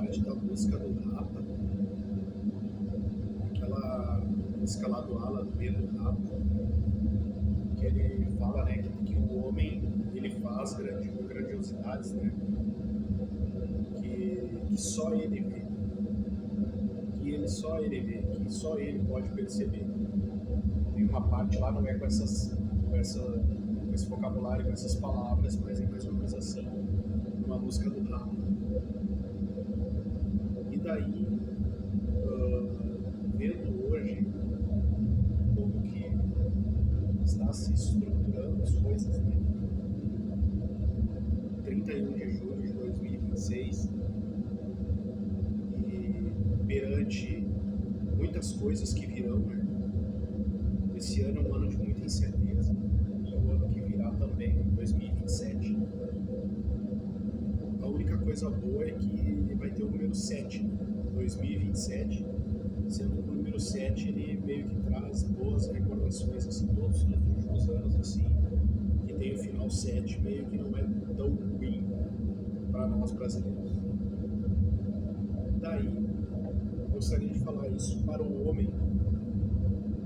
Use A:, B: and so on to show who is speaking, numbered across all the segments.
A: parte da música do Rapa, aquela música lá do Ala, do meio do Rapa, que ele fala, né, que o homem, ele faz grandiosidades, né, que só ele vê, que só ele vê, que só ele pode perceber. Tem uma parte lá, não é com esse vocabulário, com essas palavras, mas é mais ou menos assim, uma música do Rapa. E daí, vendo hoje como que está se estruturando as coisas, né? 31 de julho de 2026, e perante muitas coisas que virão, né? Esse ano é um ano de muita incerteza, e o ano que virá também, 2027. A única coisa boa é que vai ter o número 7, né? 2027, sendo que o número 7 ele meio que traz boas recordações, assim, todos os últimos anos, assim, que tem o final 7, meio que não é tão ruim para nós brasileiros. Daí, gostaria de falar isso para o homem,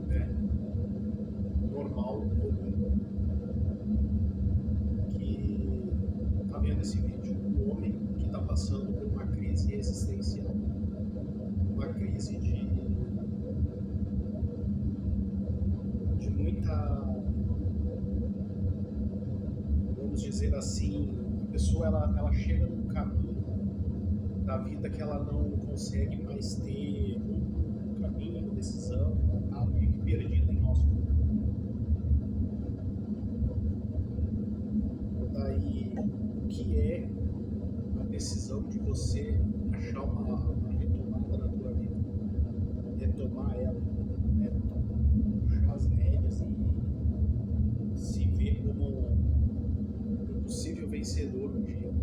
A: né, normal, comum, que está vendo esse vídeo, o homem que está passando por uma crise existencial, uma crise de muita, vamos dizer assim, a pessoa ela chega num caminho da vida que ela não consegue mais ter um caminho, decisão, tá meio que perdida em nosso mundo. Daí, o que é a decisão de você achar uma retomada na tua vida, retomar ela, né? Puxar as rédeas e se ver como um possível vencedor um dia,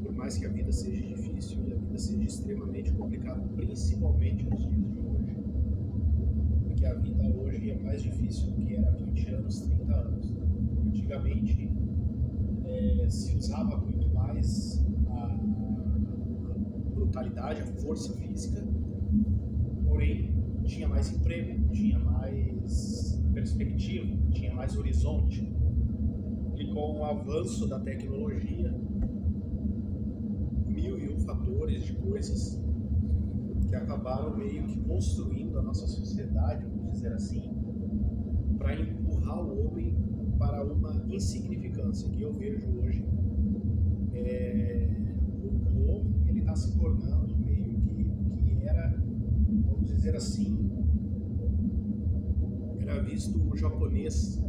A: por mais que a vida seja difícil e a vida seja extremamente complicada, principalmente nos dias de hoje, porque a vida hoje é mais difícil do que era há 20 anos, 30 anos. Antigamente se usava muito mais a brutalidade, a força física, porém tinha mais emprego, tinha mais perspectiva, tinha mais horizonte. E com o avanço da tecnologia, 1001 fatores de coisas que acabaram meio que construindo a nossa sociedade, vamos dizer assim, para empurrar o homem para uma insignificância que eu vejo hoje. O homem ele está se tornando meio que era, vamos dizer assim, era visto o japonês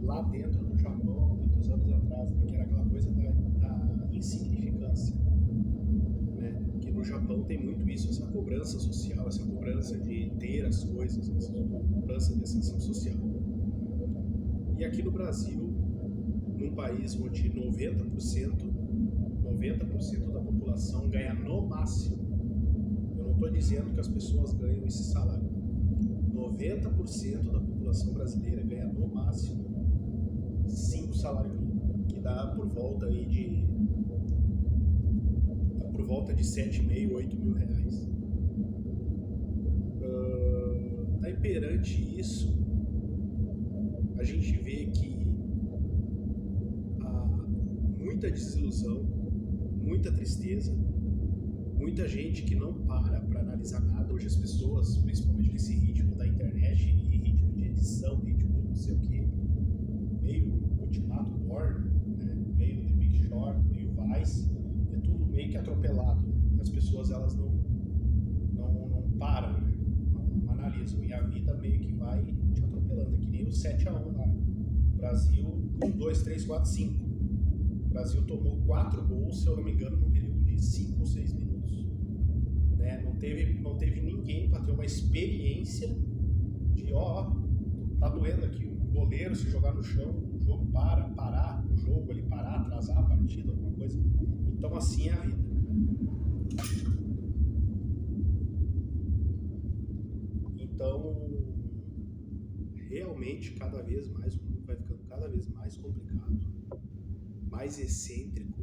A: lá dentro do Japão, muitos anos atrás, né, que era aquela coisa da insignificância, né? Que no Japão tem muito isso, essa cobrança social, essa cobrança de ter as coisas, essa cobrança de ascensão social. E aqui no Brasil, num país onde 90% da população ganha no máximo, eu não estou dizendo que as pessoas ganham esse salário, 90% da população brasileira ganha no máximo 5 salários mínimos, que dá por volta aí de 7.500, 8 mil reais. Daí perante isso, a gente vê que há muita desilusão, muita tristeza, muita gente que não para analisar nada. Hoje as pessoas, principalmente com esse ritmo da internet e ritmo de edição, ritmo não sei o que, meio Ultimato Born, né? Meio The Big Short, meio Vice, é tudo meio que atropelado, né? As pessoas elas não param, né? Não analisam, e a vida meio que vai te atropelando, é que nem o 7-1 lá. Brasil 1, 2, 3, 4, 5. O Brasil tomou 4 gols, se eu não me engano, num período de 5 ou 6 minutos. Né? Não teve ninguém para ter uma experiência de tá doendo aqui, o goleiro se jogar no chão, o jogo parar o jogo, ele parar, atrasar a partida, alguma coisa. Então assim é a vida. Então, realmente, cada vez mais o mundo vai ficando cada vez mais complicado, mais excêntrico,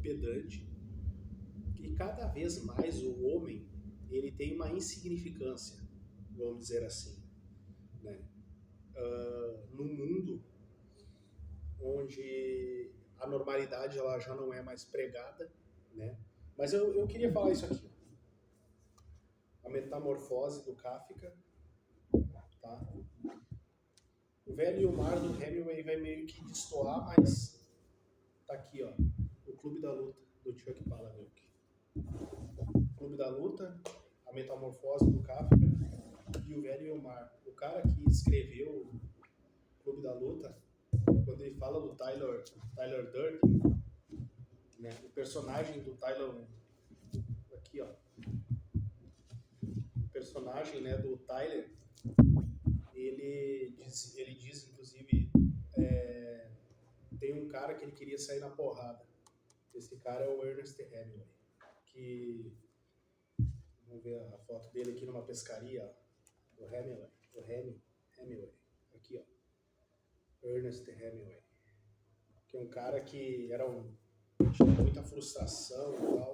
A: pedante, e cada vez mais o homem ele tem uma insignificância, vamos dizer assim, né? No mundo onde a normalidade ela já não é mais pregada, né? Mas eu queria falar isso aqui, a metamorfose do Kafka, tá? O Velho e o Mar do Hemingway vai meio que destoar, mas tá aqui, ó, o Clube da Luta do Chuck Palahniuk. Clube da Luta, a metamorfose do Kafka e o Velho e o Mar. O cara que escreveu o Clube da Luta, quando ele fala do Tyler Durden, né, o personagem do Tyler, aqui ó, o personagem, né, do Tyler, ele diz inclusive, tem um cara que ele queria sair na porrada. Esse cara é o Ernest Hemingway, que vamos ver a foto dele aqui numa pescaria, ó, do Hemingway, Hemingway, aqui ó, Ernest Hemingway, que é um cara que tinha muita frustração e tal.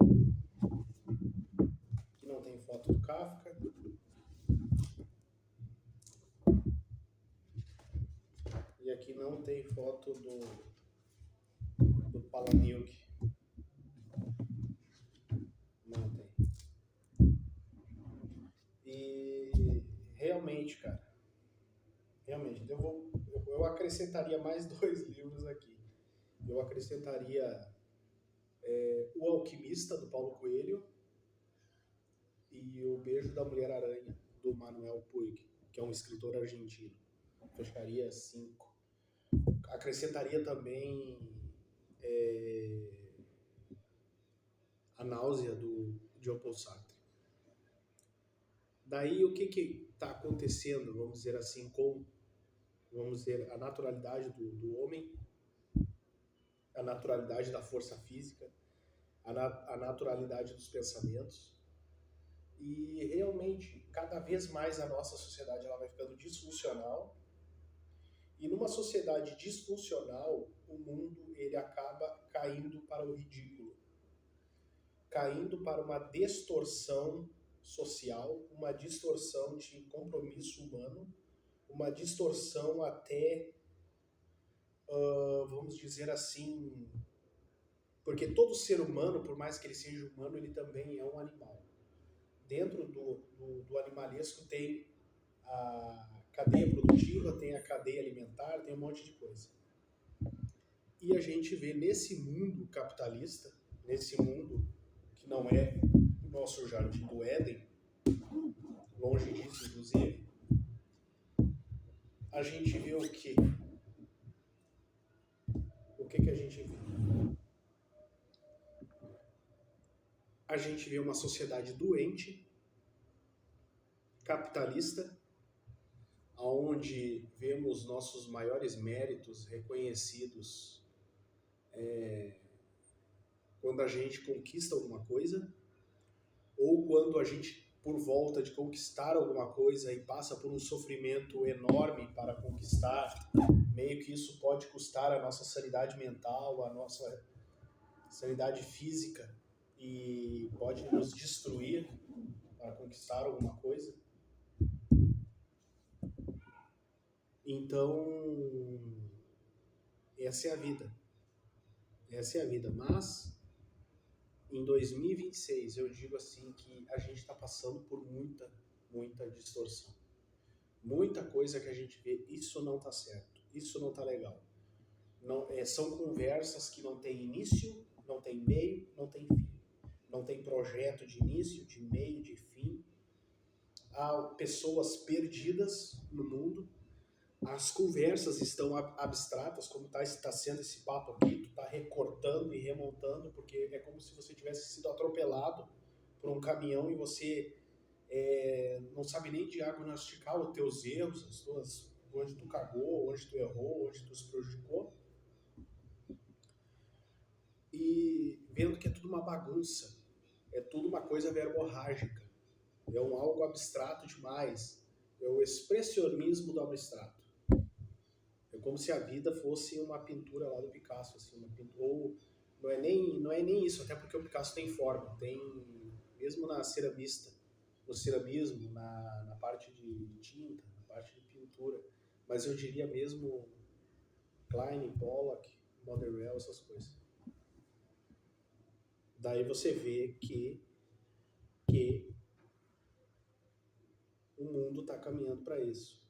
A: Aqui não tem foto do Kafka. E aqui não tem foto do Palahniuk. Não tem. E realmente, cara, realmente, eu acrescentaria mais 2 livros aqui. Eu acrescentaria O Alquimista, do Paulo Coelho, e O Beijo da Mulher-Aranha, do Manuel Puig, que é um escritor argentino. Fecharia 5. Acrescentaria também A Náusea, do Jean-Paul Sartre. Daí o que está acontecendo, vamos dizer assim, com a naturalidade do homem, a naturalidade da força física, a naturalidade dos pensamentos. E realmente, cada vez mais a nossa sociedade ela vai ficando disfuncional. E numa sociedade disfuncional, o mundo ele acaba caindo para o ridículo, caindo para uma distorção social, uma distorção de compromisso humano, uma distorção até, vamos dizer assim, porque todo ser humano, por mais que ele seja humano, ele também é um animal. Dentro do animalesco tem a cadeia produtiva, tem a cadeia alimentar, tem um monte de coisa. E a gente vê nesse mundo capitalista, nesse mundo que não é o nosso jardim do Éden, longe disso, inclusive, a gente vê o quê? O que a gente vê? A gente vê uma sociedade doente, capitalista, onde vemos nossos maiores méritos reconhecidos quando a gente conquista alguma coisa, ou quando a gente, por volta de conquistar alguma coisa e passa por um sofrimento enorme para conquistar, meio que isso pode custar a nossa sanidade mental, a nossa sanidade física e pode nos destruir para conquistar alguma coisa. Então, essa é a vida. Essa é a vida. Mas, em 2026, eu digo assim que a gente está passando por muita distorção. Muita coisa que a gente vê, isso não está certo, isso não está legal. Não, são conversas que não tem início, não tem meio, não tem fim. Não tem projeto de início, de meio, de fim. Há pessoas perdidas no mundo. As conversas estão abstratas, como está sendo esse papo aqui, tu está recortando e remontando, porque é como se você tivesse sido atropelado por um caminhão e você não sabe nem diagnosticar os teus erros, onde tu cagou, onde tu errou, onde tu se prejudicou. E vendo que é tudo uma bagunça, é tudo uma coisa verborrágica, é algo abstrato demais, é o expressionismo do abstrato. É como se a vida fosse uma pintura lá do Picasso, assim, uma pintura, ou não é nem isso, até porque o Picasso tem forma, tem mesmo na ceramista, no ceramismo, na parte de tinta, na parte de pintura, mas eu diria mesmo Klein, Pollock, Motherwell, essas coisas. Daí você vê que o mundo está caminhando para isso.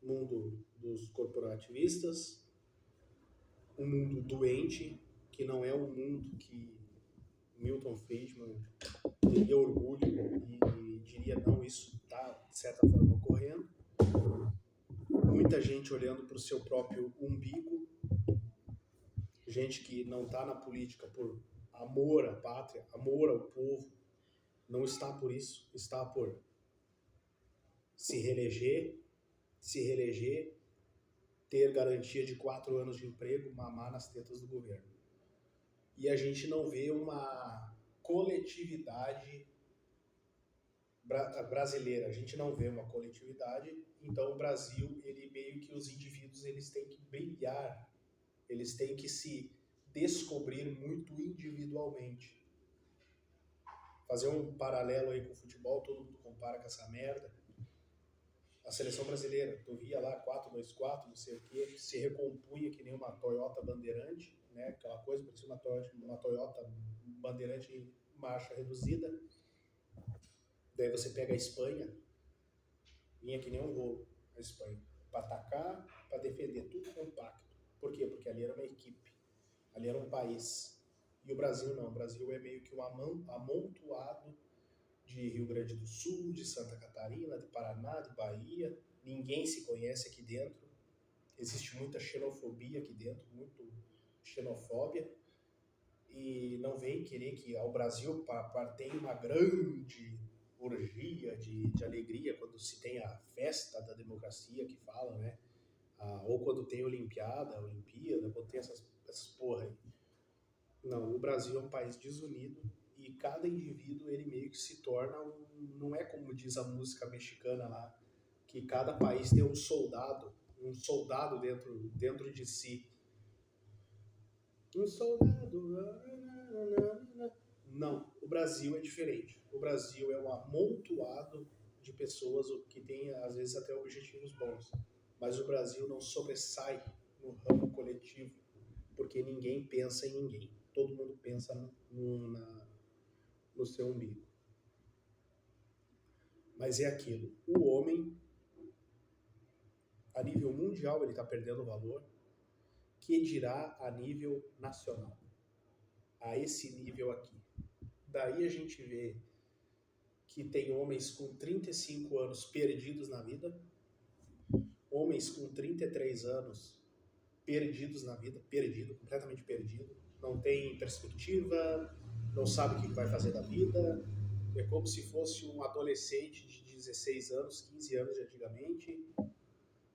A: O mundo dos corporativistas, um mundo doente, que não é o mundo que Milton Friedman teria orgulho e diria, não, isso está, de certa forma, ocorrendo. Muita gente olhando para o seu próprio umbigo, gente que não está na política por amor à pátria, amor ao povo, não está por isso, está por se reeleger, ter garantia de 4 anos de emprego, mamar nas tetas do governo. E a gente não vê uma coletividade brasileira, a gente não vê uma coletividade, então o Brasil, ele meio que os indivíduos, eles têm que brilhar, eles têm que se descobrir muito individualmente. Fazer um paralelo aí com o futebol, todo mundo compara com essa merda. A seleção brasileira, tu via lá 4-2-4, não sei o que, se recompunha que nem uma Toyota Bandeirante, né? Aquela coisa, parecia uma Toyota Bandeirante em marcha reduzida. Daí você pega a Espanha, vinha que nem um rolo a Espanha, para atacar, para defender, tudo compacto. Por quê? Porque ali era uma equipe, ali era um país. E o Brasil não, o Brasil é meio que um amontoado de Rio Grande do Sul, de Santa Catarina, de Paraná, de Bahia. Ninguém se conhece aqui dentro. Existe muita xenofobia aqui dentro, muito xenofóbia. E não vem querer que ao Brasil tem uma grande orgia de alegria quando se tem a festa da democracia que fala, né? Ou quando tem Olimpíada, quando tem essas porra aí. Não, o Brasil é um país desunido e cada indivíduo, ele meio que se torna não é como diz a música mexicana lá, que cada país tem um soldado dentro de si. Um soldado. Não, o Brasil é diferente. O Brasil é um amontoado de pessoas que têm, às vezes, até objetivos bons. Mas o Brasil não sobressai no ramo coletivo, porque ninguém pensa em ninguém. Todo mundo pensa no seu umbigo. Mas é aquilo. O homem, a nível mundial, ele está perdendo valor, que dirá a nível nacional. A esse nível aqui. Daí a gente vê que tem homens com 35 anos perdidos na vida, homens com 33 anos perdidos na vida, completamente perdido, não tem perspectiva, não sabe o que vai fazer da vida, é como se fosse um adolescente de 16 anos, 15 anos de antigamente,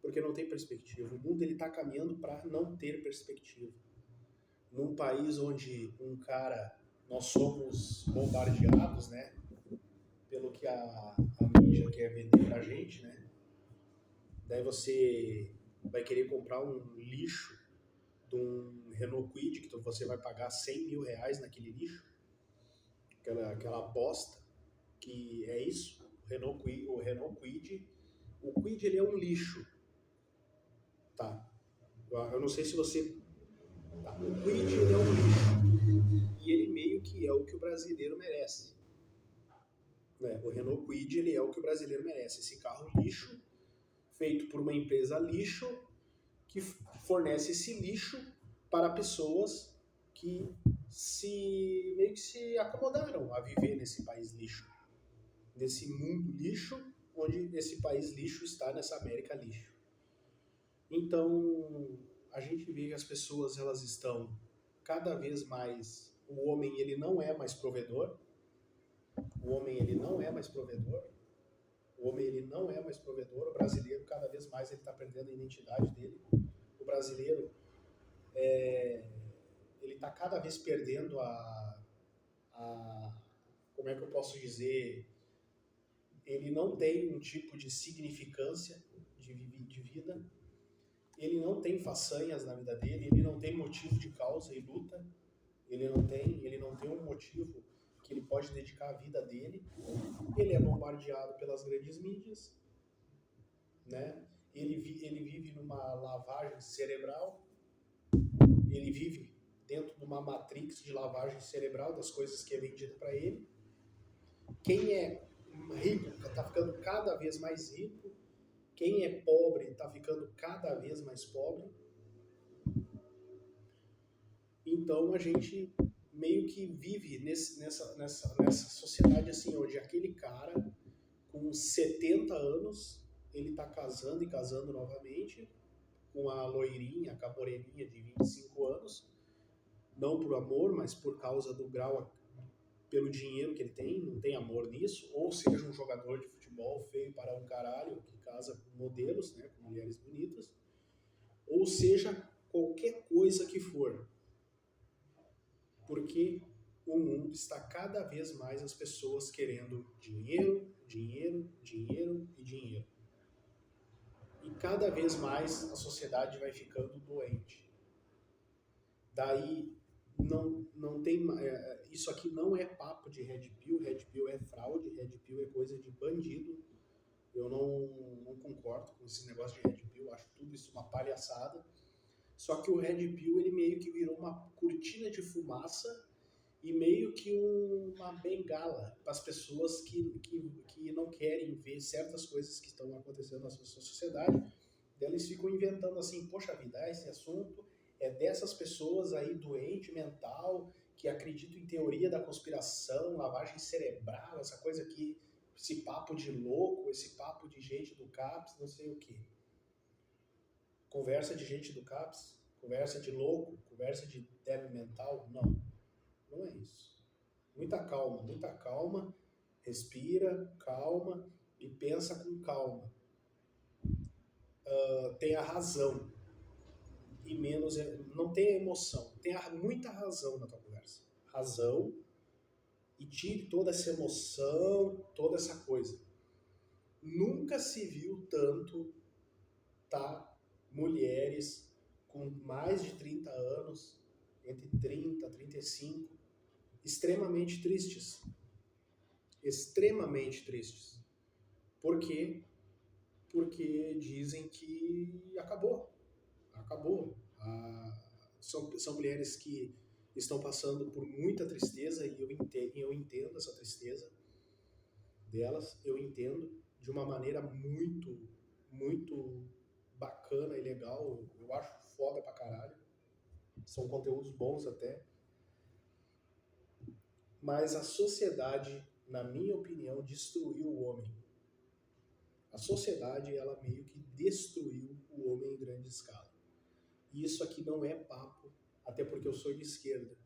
A: porque não tem perspectiva. O mundo está caminhando para não ter perspectiva. Num país onde nós somos bombardeados, né, pelo que a mídia quer vender pra gente, né? Daí você vai querer comprar um lixo de um Renault Kwid, que você vai pagar 100 mil reais naquele lixo, aquela bosta, que é isso, o Renault Kwid, o Kwid, ele é um lixo, tá? Eu não sei se você... Tá. O Kwid, ele é um lixo, e ele meio que é o que o brasileiro merece. O Renault Kwid, ele é o que o brasileiro merece, esse carro lixo, feito por uma empresa lixo, que fornece esse lixo para pessoas que meio que se acomodaram a viver nesse país lixo, nesse mundo lixo, onde esse país lixo está nessa América lixo. Então, a gente vê que as pessoas, elas estão cada vez mais... O homem, ele não é mais provedor. O homem, ele não é mais provedor. O brasileiro, cada vez mais, ele está perdendo a identidade dele. O brasileiro, ele está cada vez perdendo como é que eu posso dizer, ele não tem um tipo de significância de vida, ele não tem façanhas na vida dele, ele não tem motivo de causa e luta, ele não tem um motivo que ele pode dedicar a vida dele, ele é bombardeado pelas grandes mídias, né? Ele vive numa lavagem cerebral, ele vive dentro de uma matrix de lavagem cerebral das coisas que é vendido para ele. Quem é rico está ficando cada vez mais rico, quem é pobre está ficando cada vez mais pobre. Então a gente meio que vive nessa sociedade assim, onde aquele cara com 70 anos, ele está casando e casando novamente com a loirinha, com a moreninha de 25 anos, não por amor, mas por causa do grau, pelo dinheiro que ele tem, não tem amor nisso, ou seja, um jogador de futebol feio para um caralho, que casa com modelos, né, com mulheres bonitas, ou seja, qualquer coisa que for. Porque o mundo está cada vez mais as pessoas querendo dinheiro, dinheiro, dinheiro e dinheiro. E cada vez mais a sociedade vai ficando doente. Daí não tem isso aqui não é papo de Red Pill é fraude, Red Pill é coisa de bandido. Eu não concordo com esse negócio de Red Pill, acho tudo isso uma palhaçada. Só que o Red Pill ele meio que virou uma cortina de fumaça e meio que uma bengala para as pessoas que não querem ver certas coisas que estão acontecendo na sua sociedade. Eles ficam inventando assim, poxa vida, esse assunto é dessas pessoas aí doente mental, que acreditam em teoria da conspiração, lavagem cerebral, essa coisa aqui, esse papo de louco, esse papo de gente do CAPS, não sei o quê. Conversa de gente do CAPS, conversa de louco, conversa de débil mental, não. Não é isso. Muita calma, respira, calma e pensa com calma. Tenha razão e menos, não tenha emoção, tenha muita razão na tua conversa. Razão e tire toda essa emoção, toda essa coisa. Nunca se viu tanto, tá? Mulheres com mais de 30 anos, entre 30 e 35, extremamente tristes. Extremamente tristes. Por quê? Porque dizem que acabou. São mulheres que estão passando por muita tristeza e eu entendo essa tristeza delas, eu entendo de uma maneira muito bacana e legal, eu acho foda pra caralho, são conteúdos bons até, mas a sociedade, na minha opinião, destruiu o homem. A sociedade, ela meio que destruiu o homem em grande escala. E isso aqui não é papo, até porque eu sou de esquerda,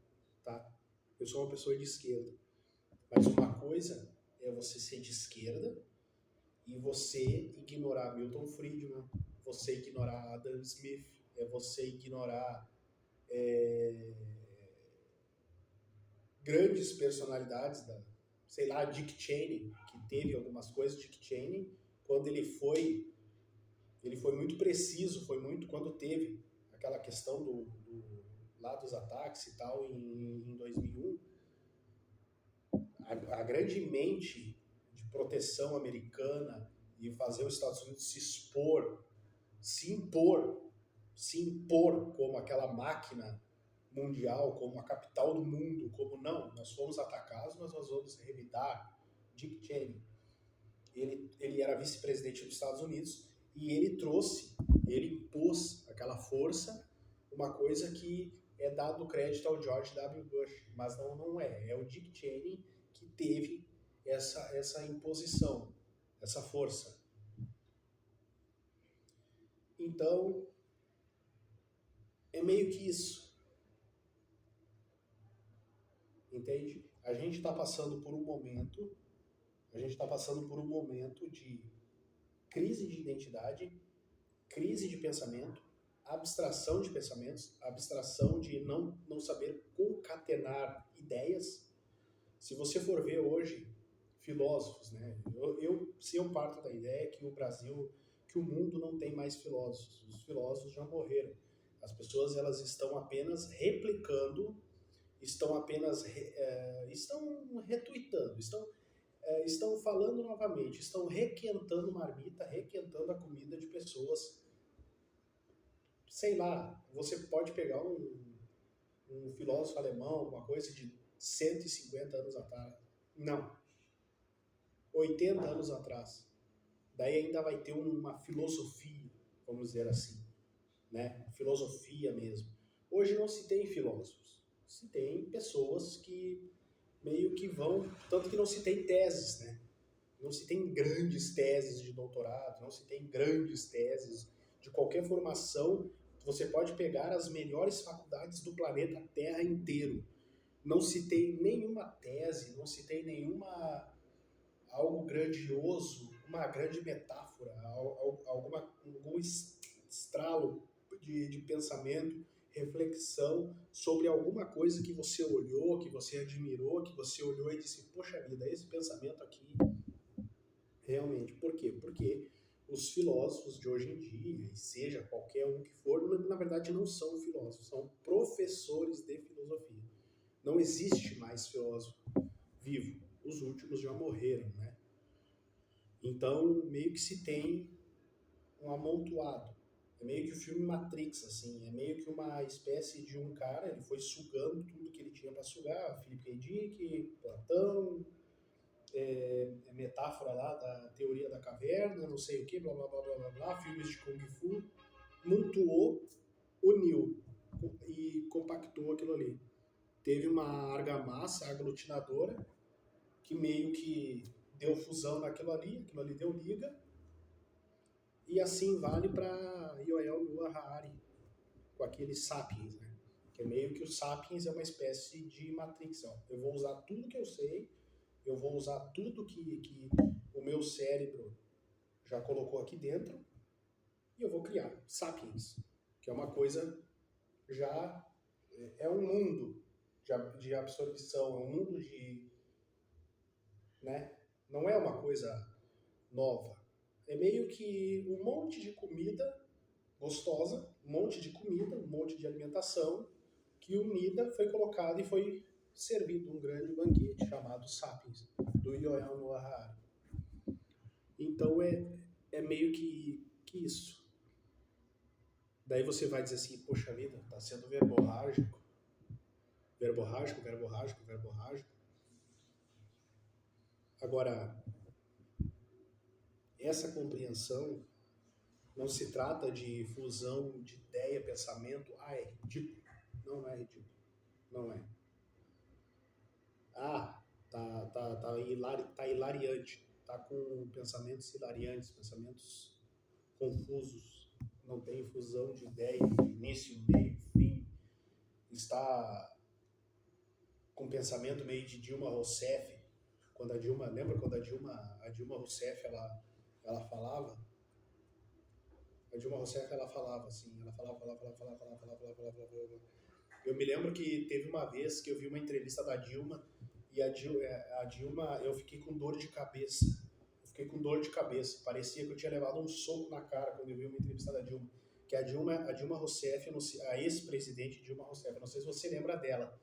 A: tá? Eu sou uma pessoa de esquerda. Mas uma coisa é você ser de esquerda e você ignorar Milton Friedman, você ignorar Adam Smith, é você ignorar grandes personalidades, sei lá, Dick Cheney, que teve algumas coisas. Dick Cheney, quando ele foi muito preciso, foi muito quando teve aquela questão lá dos ataques e tal em 2001, a grande mente de proteção americana e fazer os Estados Unidos se impor como aquela máquina mundial, como a capital do mundo, como não, nós fomos atacados, mas nós vamos revidar. Dick Cheney, ele era vice-presidente dos Estados Unidos e ele impôs aquela força, uma coisa que é dado crédito ao George W. Bush, mas não é. É o Dick Cheney que teve essa imposição, essa força. Então, é meio que isso. Entende? A gente está passando por um momento de crise de identidade, crise de pensamento, abstração de pensamentos, abstração de não saber concatenar ideias. Se você for ver hoje filósofos, né? Eu parto da ideia que que o mundo não tem mais filósofos. Os filósofos já morreram. As pessoas elas estão apenas replicando estão apenas estão retuitando, estão falando novamente, estão requentando marmita, requentando a comida de pessoas. Sei lá, você pode pegar um filósofo alemão, uma coisa de 150 anos atrás. Não, 80 anos atrás. Daí ainda vai ter uma filosofia, vamos dizer assim, né? Filosofia mesmo. Hoje não se tem filósofos, se tem pessoas que meio que vão, tanto que não se tem teses, né? Não se tem grandes teses de doutorado, não se tem grandes teses de qualquer formação. Você pode pegar as melhores faculdades do planeta Terra inteiro. Não se tem nenhuma tese, não se tem nenhuma algo grandioso, uma grande metáfora, algum estralo de pensamento, reflexão sobre alguma coisa que você olhou, que você admirou, que você olhou e disse, poxa vida, esse pensamento aqui realmente. Por quê? Porque os filósofos de hoje em dia, e seja qualquer um que for, na verdade não são filósofos, são professores de filosofia. Não existe mais filósofo vivo. Os últimos já morreram, né? Então, meio que se tem um amontoado. É meio que o filme Matrix, assim. É meio que uma espécie de um cara, ele foi sugando tudo que ele tinha para sugar. Philip K. Dick, Platão, metáfora lá da teoria da caverna, não sei o que, blá, blá, blá, blá, blá, blá, filmes de Kung Fu. Montuou, uniu e compactou aquilo ali. Teve uma argamassa aglutinadora que meio que deu fusão naquilo ali deu liga. E assim vale para Yoel Noah Harari, com aquele Sapiens, né? Que é meio que o Sapiens é uma espécie de Matrix. Ó. Eu vou usar tudo que eu sei, eu vou usar tudo que o meu cérebro já colocou aqui dentro e eu vou criar Sapiens, que é uma coisa já é um mundo de absorção, é um mundo de, né? Não é uma coisa nova. É meio que um monte de comida gostosa, um monte de comida, um monte de alimentação, que unida foi colocada e foi servido um grande banquete chamado Sapiens, do Yuval Noah Harari. Então é meio que isso. Daí você vai dizer assim, poxa vida, está sendo verborrágico, verborrágico, verborrágico, verborrágico. Agora, essa compreensão não se trata de fusão de ideia, pensamento. Ah, é ridículo. Não, não é ridículo. Não é. Ah, tá hilariante. Tá com pensamentos hilariantes, pensamentos confusos. Não tem fusão de ideia, início, meio, fim. Está com pensamento meio de Dilma Rousseff. Quando a Dilma, lembra quando a Dilma Rousseff ela falava? A Dilma Rousseff ela falava assim, ela falava. Eu me lembro que teve uma vez que eu vi uma entrevista da Dilma e a Dilma, eu fiquei com dor de cabeça. Eu fiquei com dor de cabeça. Parecia que eu tinha levado um soco na cara quando eu vi uma entrevista da Dilma. Que a Dilma Rousseff, a ex-presidente Dilma Rousseff, eu não sei se você lembra dela,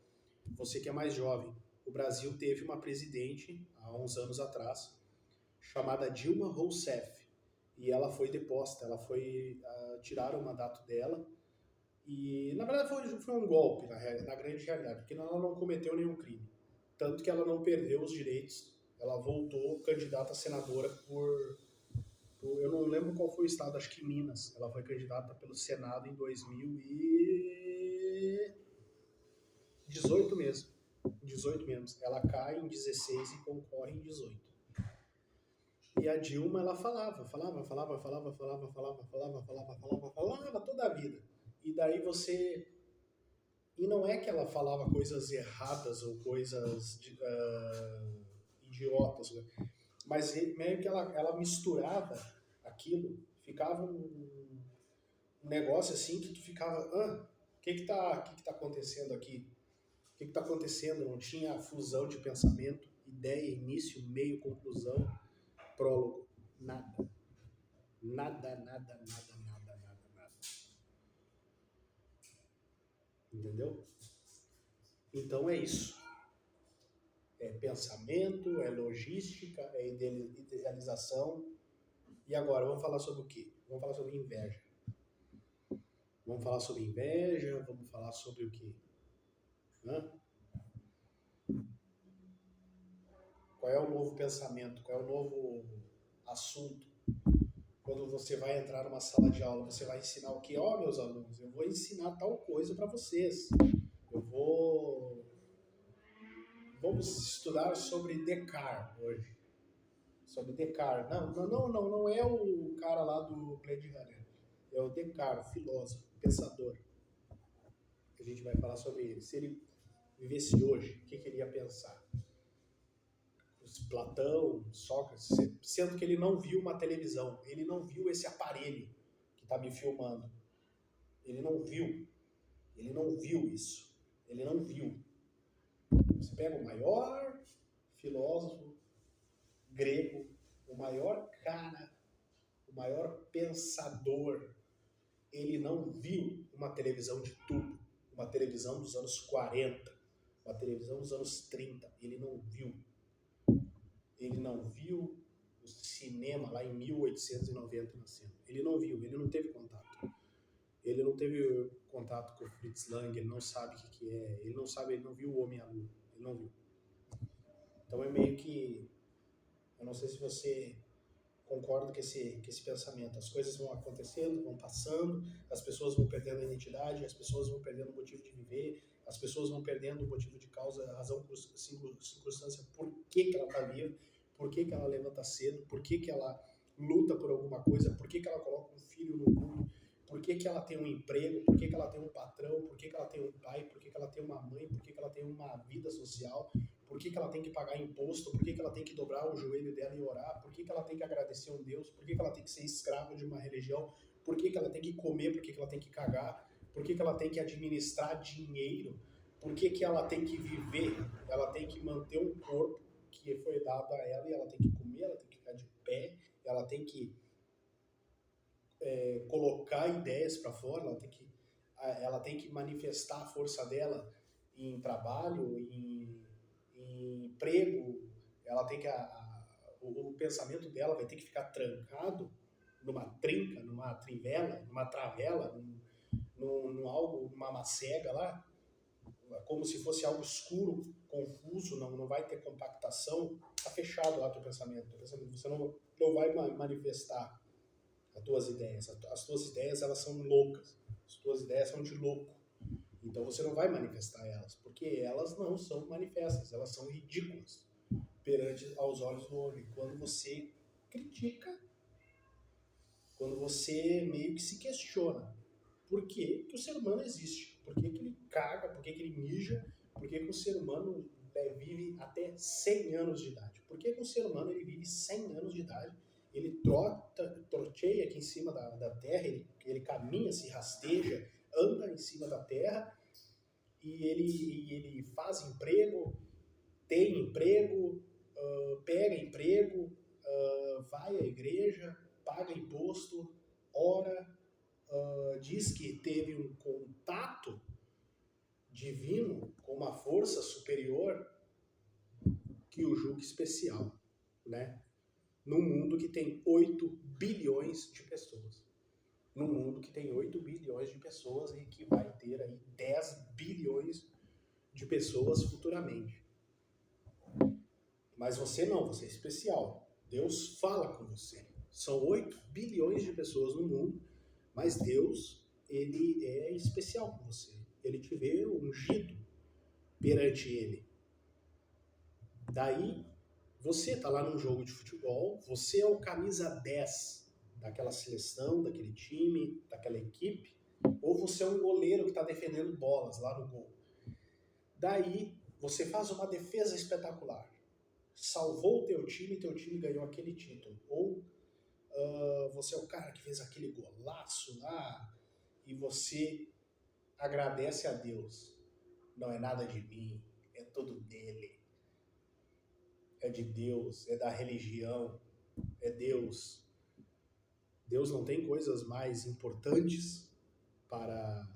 A: você que é mais jovem. O Brasil teve uma presidente, há uns anos atrás, chamada Dilma Rousseff. E ela foi deposta, tiraram o mandato dela e, na verdade, foi um golpe, na grande realidade, porque ela não cometeu nenhum crime. Tanto que ela não perdeu os direitos, ela voltou candidata a senadora eu não lembro qual foi o estado, acho que Minas. Ela foi candidata pelo Senado em 2018 mesmo. 18 mesmo. Ela cai em 16 e concorre em 18. E a Dilma, ela falava toda a vida. E daí você. E não é que ela falava coisas erradas ou coisas idiotas, né? Mas meio que ela misturava aquilo, ficava um negócio assim que tu ficava, o que tá acontecendo aqui? O que tá acontecendo? Não tinha fusão de pensamento, ideia, início, meio, conclusão, prólogo, nada. Nada. Entendeu? Então é isso. É pensamento, é logística, é idealização. E agora, vamos falar sobre o quê? Vamos falar sobre inveja. Vamos falar sobre inveja, vamos falar sobre o quê? Hã? Qual é o novo pensamento? Qual é o novo assunto? Quando você vai entrar numa sala de aula, você vai ensinar o quê? Ó, meus alunos, eu vou ensinar tal coisa para vocês. Eu vou... Vamos estudar sobre Descartes hoje. Sobre Descartes. Não é o cara lá do Blade Runner. É o Descartes, filósofo, pensador. A gente vai falar sobre ele. Se ele vivesse hoje, o que ele ia pensar? Platão, Sócrates, sendo que ele não viu uma televisão, ele não viu esse aparelho que está me filmando. Ele não viu isso. Ele não viu. Você pega o maior filósofo grego, o maior cara, o maior pensador, ele não viu uma televisão de tubo, uma televisão dos anos 40, uma televisão dos anos 30, ele não viu. Ele não viu o cinema lá em 1890 nascendo. Ele não viu, ele não teve contato. Ele não teve contato com o Fritz Lang, ele não sabe o que é, ele não sabe, ele não viu o Homem à Lua, ele não viu. Então é meio que, eu não sei se você concorda com esse pensamento. As coisas vão acontecendo, vão passando, as pessoas vão perdendo a identidade, as pessoas vão perdendo o motivo de viver, as pessoas vão perdendo o motivo de causa, a razão, circunstância, por que ela está viva, por que ela levanta cedo, por que ela luta por alguma coisa, por que ela coloca um filho no mundo, por que ela tem um emprego, por que ela tem um patrão, por que ela tem um pai, por que ela tem uma mãe, por que ela tem uma vida social, por que ela tem que pagar imposto, por que ela tem que dobrar o joelho dela e orar, por que ela tem que agradecer a um Deus, por que ela tem que ser escrava de uma religião, por que ela tem que comer, por que ela tem que cagar, por que ela tem que administrar dinheiro, por que ela tem que viver, ela tem que manter um corpo que foi dado a ela e ela tem que comer, ela tem que ficar de pé, ela tem que colocar ideias para fora, ela tem que manifestar a força dela em trabalho, em emprego, ela tem que o pensamento dela vai ter que ficar trancado numa trinca, numa trivela, numa travela, num algo, numa macega lá, como se fosse algo escuro, confuso, não vai ter compactação, tá fechado lá teu pensamento. Você não vai manifestar as tuas ideias. As tuas ideias, elas são loucas. As tuas ideias são de louco. Então você não vai manifestar elas, porque elas não são manifestas, elas são ridículas perante aos olhos do homem. Quando você critica, quando você meio que se questiona por que o ser humano existe, por que ele caga, por que ele mija, por que o ser humano vive até 100 anos de idade. Por que o ser humano ele vive 100 anos de idade, ele troteia aqui em cima da terra, ele caminha, se rasteja, anda em cima da terra, e ele faz emprego, tem emprego, pega emprego, vai à igreja, paga imposto, ora, diz que teve um contato divino com uma força superior que o julga especial, né? Num mundo que tem 8 bilhões de pessoas. Num mundo que tem 8 bilhões de pessoas e que vai ter aí 10 bilhões de pessoas futuramente. Mas você não, você é especial. Deus fala com você. São 8 bilhões de pessoas no mundo, mas Deus, ele é especial com você. Ele te vê ungido perante ele. Daí, você está lá num jogo de futebol, você é o camisa 10 daquela seleção, daquele time, daquela equipe, ou você é um goleiro que está defendendo bolas lá no gol. Daí, você faz uma defesa espetacular. Salvou o teu time ganhou aquele título. Ou você é o cara que fez aquele golaço lá e você agradece a Deus. Não é nada de mim, é tudo dele. É de Deus, é da religião, é Deus. Deus não tem coisas mais importantes para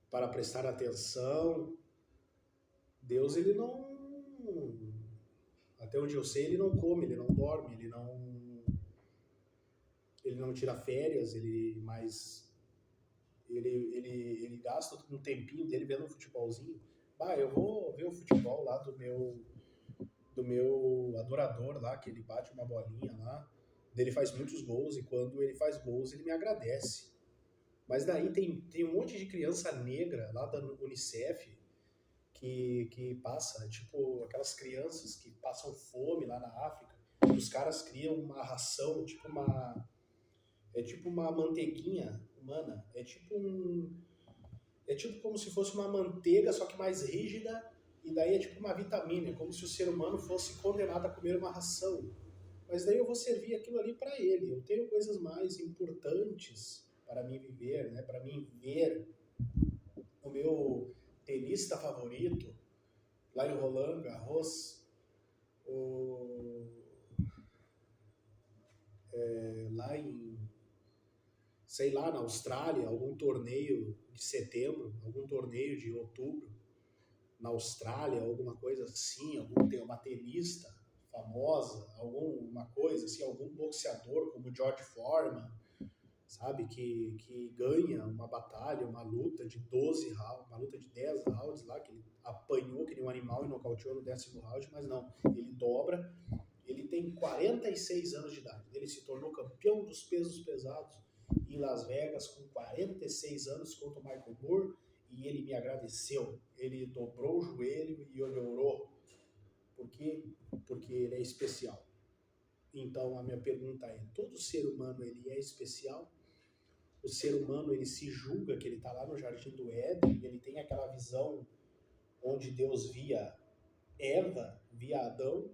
A: para prestar atenção. Deus, ele não, até onde eu sei, ele não come, ele não dorme, ele não tira férias, ele gasta um tempinho dele vendo um futebolzinho. Eu vou ver o futebol lá do meu adorador lá, que ele bate uma bolinha lá, ele faz muitos gols e quando ele faz gols ele me agradece. Mas daí tem um monte de criança negra lá da Unicef que passa, tipo aquelas crianças que passam fome lá na África, e os caras criam uma ração, tipo uma manteiguinha humana, é tipo como se fosse uma manteiga, só que mais rígida, e daí é tipo uma vitamina, é como se o ser humano fosse condenado a comer uma ração. Mas daí eu vou servir aquilo ali para ele. Eu tenho coisas mais importantes para mim viver, né? Para mim ver o meu tenista favorito lá em Roland Garros, o, lá em, sei lá, na Austrália, algum torneio de setembro, algum torneio de outubro, na Austrália, alguma coisa assim, tem uma tenista famosa, alguma coisa assim, algum boxeador como George Foreman, sabe, que ganha uma batalha, uma luta de 12 rounds, uma luta de 10 rounds lá, que ele apanhou que nem um animal e nocauteou no 10º round, mas não, ele dobra, ele tem 46 anos de idade, ele se tornou campeão dos pesos pesados em Las Vegas com 46 anos contra o Michael Moore, e ele me agradeceu, ele dobrou o joelho e ele orou, por quê? Porque ele é especial. Então a minha pergunta é, todo ser humano ele é especial? O ser humano ele se julga que ele está lá no Jardim do Éden, ele tem aquela visão onde Deus via Eva, via Adão,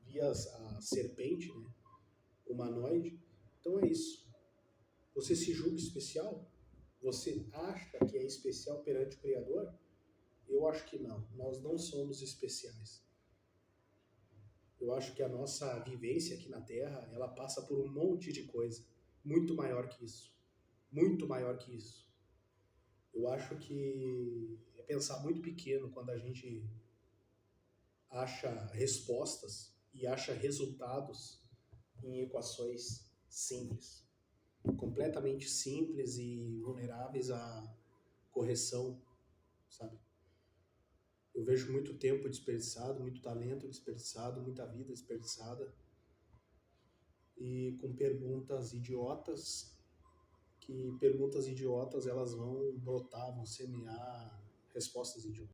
A: via a serpente, né, humanoide. Então é isso. Você se julga especial? Você acha que é especial perante o Criador? Eu acho que não. Nós não somos especiais. Eu acho que a nossa vivência aqui na Terra, ela passa por um monte de coisa muito maior que isso. Muito maior que isso. Eu acho que é pensar muito pequeno quando a gente acha respostas e acha resultados em equações simples, completamente simples e vulneráveis à correção, sabe? Eu vejo muito tempo desperdiçado, muito talento desperdiçado, muita vida desperdiçada e com perguntas idiotas elas vão brotar, vão semear respostas idiotas.